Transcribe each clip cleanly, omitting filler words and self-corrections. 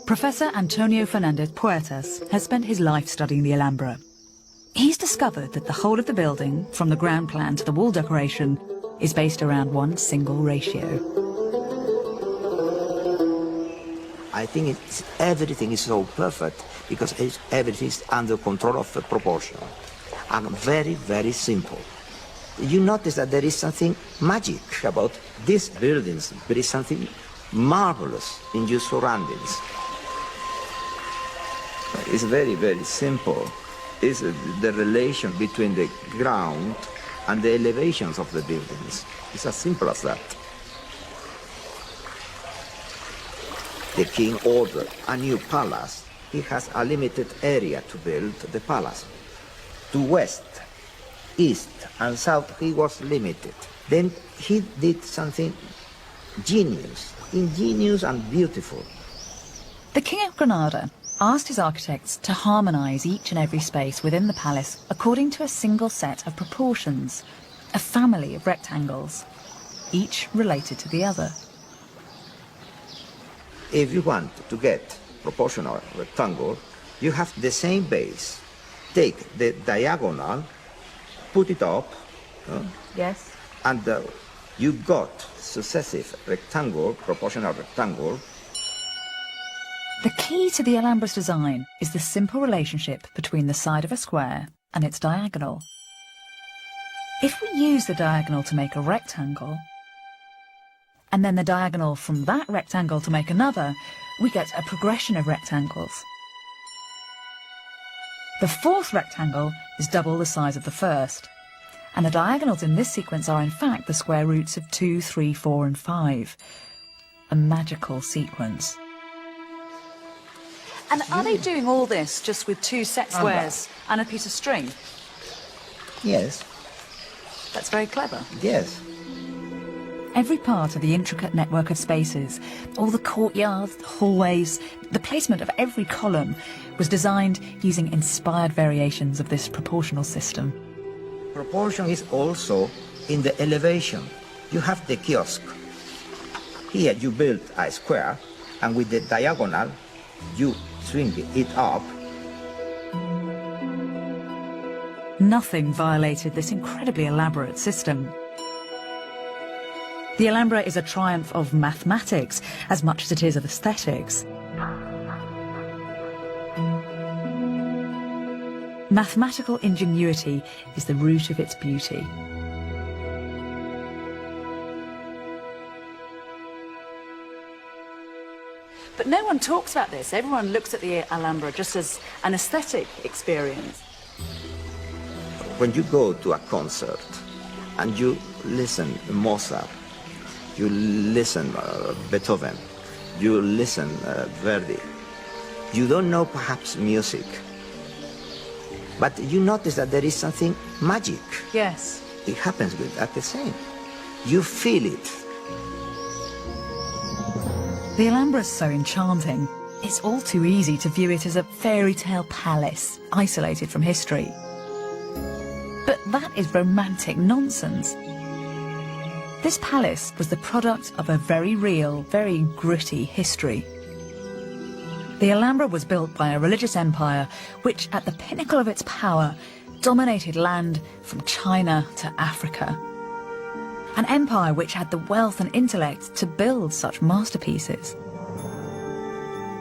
Professor Antonio Fernandez Puertas has spent his life studying the Alhambra. He's discovered that the whole of the building, from the ground plan to the wall decoration, is based around one single ratio. I think everything is so perfect because everything is under control of the proportion and very, very simple. You notice that there is something magic about these buildings. There is something marvelous in your surroundings. It's very, very simple. It's the relation between the ground and the elevations of the buildings. It's as simple as that. The king ordered a new palace. He has a limited area to build the palace. To west, east, and south, he was limited. Then he did something ingenious and beautiful. The King of Granada asked his architects to harmonise each and every space within the palace according to a single set of proportions, a family of rectangles, each related to the other. If you want to get proportional rectangle, you have the same base. Take the diagonal, put it up, Yes. and you got successive rectangle, proportional rectangle. The key to the Alhambra's design is the simple relationship between the side of a square and its diagonal. If we use the diagonal to make a rectangle, and then the diagonal from that rectangle to make another, we get a progression of rectangles. The fourth rectangle is double the size of the first, and the diagonals in this sequence are in fact the square roots of 2, 3, 4 and 5. A magical sequence. And are they doing all this just with two set squares and a piece of string? Yes. That's very clever. Yes. Every part of the intricate network of spaces, all the courtyards, the hallways, the placement of every column was designed using inspired variations of this proportional system. Proportion is also in the elevation. You have the kiosk. Here you build a square, and with the diagonal, you swing it up. Nothing violated this incredibly elaborate system. The Alhambra is a triumph of mathematics as much as it is of aesthetics. Mathematical ingenuity is the root of its beauty. But no one talks about this. Everyone looks at the Alhambra just as an aesthetic experience. When you go to a concert and you listen to Mozart, you listen Beethoven, you listen Verdi, you don't know perhaps music, but you notice that there is something magic. Yes. It happens with that the same. You feel it. The Alhambra is so enchanting. It's all too easy to view it as a fairy tale palace, isolated from history. But that is romantic nonsense. This palace was the product of a very real, very gritty history. The Alhambra was built by a religious empire which, at the pinnacle of its power, dominated land from China to Africa. An empire which had the wealth and intellect to build such masterpieces.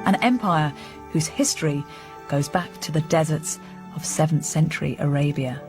An empire whose history goes back to the deserts of 7th century Arabia.